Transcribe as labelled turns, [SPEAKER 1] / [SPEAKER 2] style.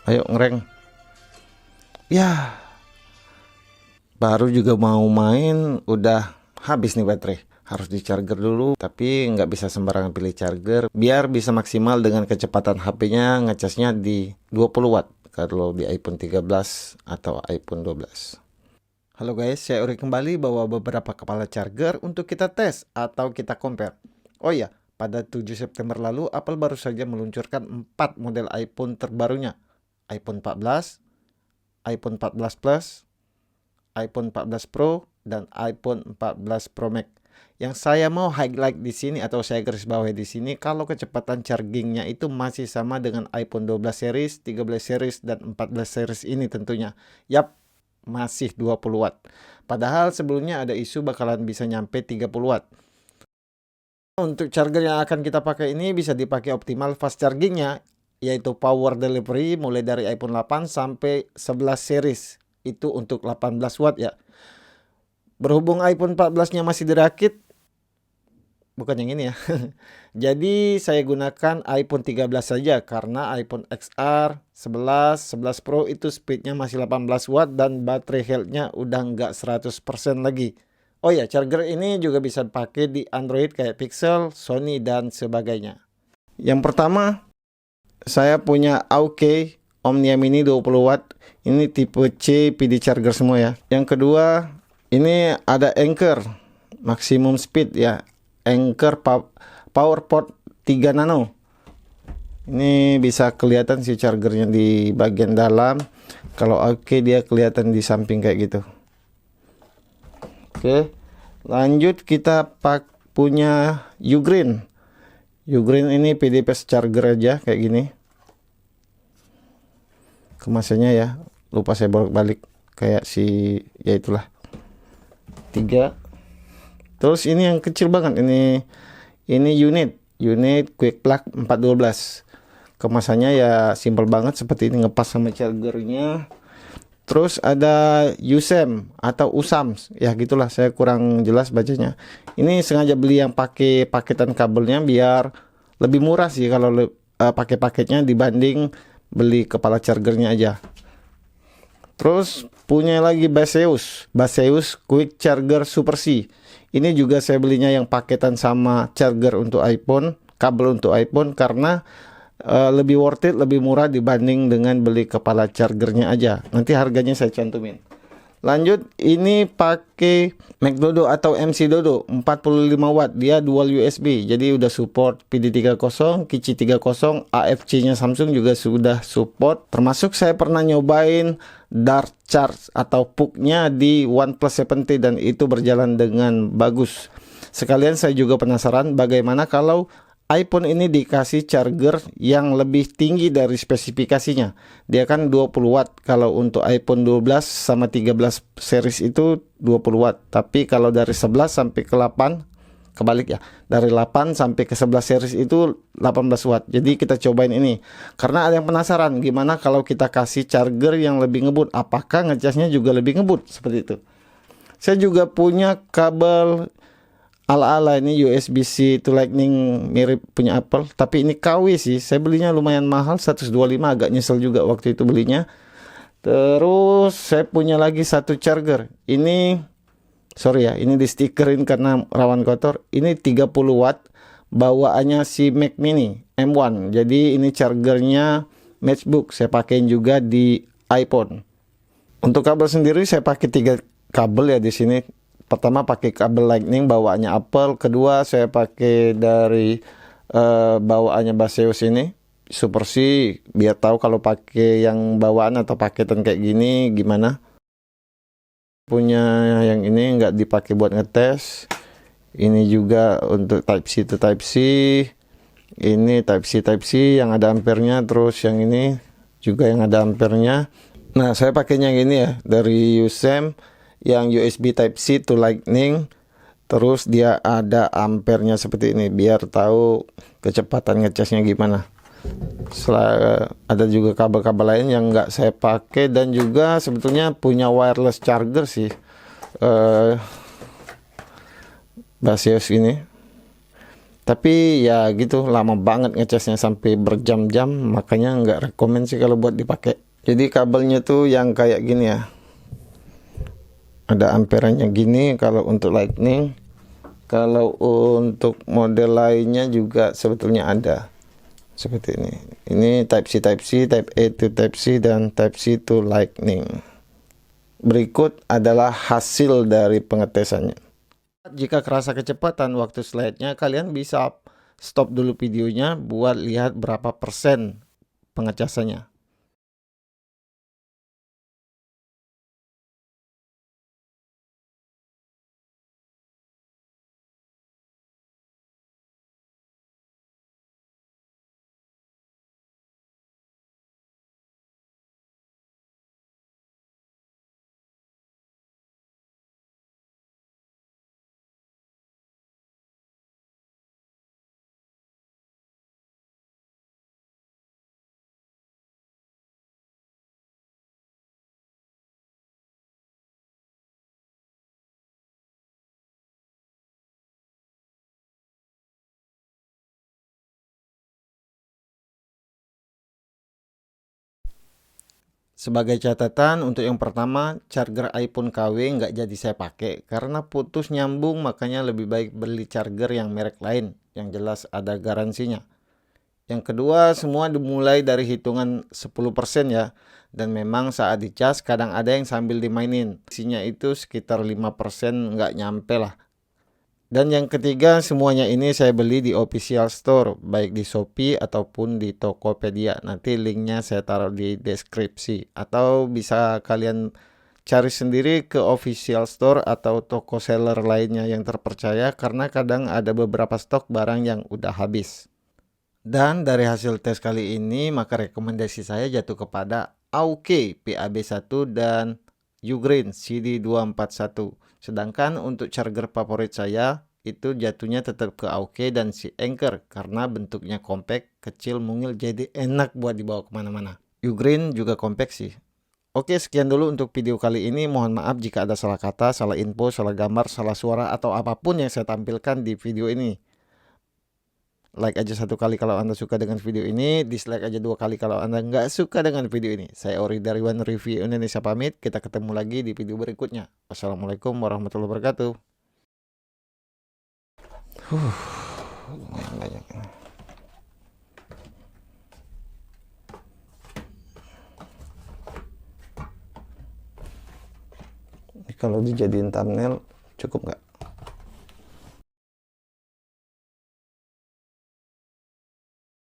[SPEAKER 1] Ayo ngereng. Ya, baru juga mau main udah habis nih baterai. Harus di charger dulu, tapi nggak bisa sembarangan pilih charger biar bisa maksimal dengan kecepatan HP-nya ngecasnya di 20 watt kalau di iPhone 13 atau iPhone 12. Halo guys, saya Uri kembali bawa beberapa kepala charger untuk kita tes atau kita compare. Oh iya, pada 7 September lalu Apple baru saja meluncurkan 4 model iPhone terbarunya. iPhone 14, iPhone 14 Plus, iPhone 14 Pro, dan iPhone 14 Pro Max. Yang saya mau highlight di sini atau saya garis bawahi di sini, kalau kecepatan chargingnya itu masih sama dengan iPhone 12 series, 13 series, dan 14 series ini tentunya. Yap, masih 20 watt. Padahal sebelumnya ada isu bakalan bisa nyampe 30 watt. Untuk charger yang akan kita pakai ini bisa dipakai optimal fast chargingnya, yaitu power delivery mulai dari iPhone 8 sampai 11 series. Itu untuk 18 watt ya. Berhubung iPhone 14-nya masih dirakit, bukan yang ini ya. Jadi saya gunakan iPhone 13 saja karena iPhone XR 11, 11 Pro itu speednya masih 18 watt dan baterai health-nya udah nggak 100% lagi. Oh ya, charger ini juga bisa dipakai di Android kayak Pixel, Sony, dan sebagainya. Yang pertama, saya punya AOK Omnia Mini 20 watt. Ini tipe C PD charger semua ya. Yang kedua, ini ada Anker maximum speed ya. Anker PowerPort 3 nano. Ini bisa kelihatan si chargernya di bagian dalam. Kalau AOK dia kelihatan di samping kayak gitu. Oke, lanjut kita punya Ugreen. Ugreen ini PD fast charger aja kayak gini. Kemasannya ya, lupa saya bolak-balik kayak si ya itulah 3. Terus ini yang kecil banget, ini unit quick plug 412. Kemasannya ya simple banget seperti ini, ngepas sama chargernya. Terus ada USAM atau USAMS ya gitulah, saya kurang jelas bacanya. Ini sengaja beli yang pakai paketan kabelnya biar lebih murah sih kalau pakai paketnya dibanding beli kepala chargernya aja. Terus punya lagi Baseus Quick Charger Super C. Ini juga saya belinya yang paketan sama charger untuk iPhone, kabel untuk iPhone, karena lebih worth it, lebih murah dibanding dengan beli kepala chargernya aja. Nanti harganya saya cantumin. Lanjut, ini pakai McDodo atau MC Dodo 45 watt, dia dual USB. Jadi udah support PD30, Qi30, AFC-nya Samsung juga sudah support. Termasuk saya pernah nyobain Dart Charge atau PUK-nya di OnePlus 7T dan itu berjalan dengan bagus. Sekalian saya juga penasaran bagaimana kalau iPhone ini dikasih charger yang lebih tinggi dari spesifikasinya. Dia kan 20 watt. Kalau untuk iPhone 12 sama 13 series itu 20 watt. Tapi kalau dari 11 sampai ke 8, kebalik ya. Dari 8 sampai ke 11 series itu 18 watt. Jadi kita cobain ini. Karena ada yang penasaran gimana kalau kita kasih charger yang lebih ngebut. Apakah ngecasnya juga lebih ngebut? Seperti itu. Saya juga punya kabel ala-ala ini USB-C to Lightning mirip punya Apple, tapi ini KW sih. Saya belinya lumayan mahal, 125, agak nyesel juga waktu itu belinya. Terus saya punya lagi satu charger. Ini sorry ya, ini di stikerin karena rawan kotor. Ini 30 watt, bawaannya si Mac Mini M1. Jadi ini chargernya MacBook. Saya pakein juga di iPhone. Untuk kabel sendiri saya pakai 3 kabel ya di sini. Pertama pakai kabel Lightning bawaannya Apple, kedua saya pakai dari bawaannya Baseus ini Super C, biar tahu kalau pakai yang bawaan atau paketan kayak gini gimana. Punya yang ini nggak dipakai buat ngetes. Ini juga untuk Type C to Type C. Ini Type C yang ada ampernya, terus yang ini juga yang ada ampernya. Nah, saya pakainya yang ini ya dari USAM, yang USB Type C to Lightning. Terus dia ada ampernya seperti ini biar tahu kecepatan ngecasnya gimana. Ada juga kabel-kabel lain yang nggak saya pakai, dan juga sebetulnya punya wireless charger sih Baseus ini. Tapi ya gitu, lama banget ngecasnya sampai berjam-jam, makanya nggak rekomen sih kalau buat dipakai. Jadi kabelnya tuh yang kayak gini ya, ada amperannya gini kalau untuk lightning. Kalau untuk model lainnya juga sebetulnya ada seperti ini. Ini Type C, Type A to Type C, dan Type C to Lightning. Berikut adalah hasil dari pengetesannya. Jika kerasa kecepatan waktu slide-nya, kalian bisa stop dulu videonya buat lihat berapa persen pengecasannya. Sebagai catatan, untuk yang pertama, charger iPhone KW nggak jadi saya pakai karena putus nyambung, makanya lebih baik beli charger yang merek lain yang jelas ada garansinya. Yang kedua, semua dimulai dari hitungan 10% ya. Dan memang saat dicas kadang ada yang sambil dimainin. Isinya itu sekitar 5% nggak nyampe lah. Dan yang ketiga, semuanya ini saya beli di official store, baik di Shopee ataupun di Tokopedia. Nanti linknya saya taruh di deskripsi. Atau bisa kalian cari sendiri ke official store atau toko seller lainnya yang terpercaya, karena kadang ada beberapa stok barang yang udah habis. Dan dari hasil tes kali ini, maka rekomendasi saya jatuh kepada Aoki PAB1 dan Ugreen CD241. Sedangkan untuk charger favorit saya itu jatuhnya tetap ke Aoki dan si Anker karena bentuknya compact, kecil, mungil, jadi enak buat dibawa kemana-mana. Ugreen juga compact sih. Oke, sekian dulu untuk video kali ini. Mohon maaf jika ada salah kata, salah info, salah gambar, salah suara, atau apapun yang saya tampilkan di video ini. Like aja 1 kali kalau Anda suka dengan video ini, dislike aja 2 kali kalau Anda nggak suka dengan video ini. Saya Ori dari One Review Indonesia pamit, kita ketemu lagi di video berikutnya. Wassalamualaikum warahmatullahi wabarakatuh. Lumayan banyak. Kalau dijadiin thumbnail cukup nggak?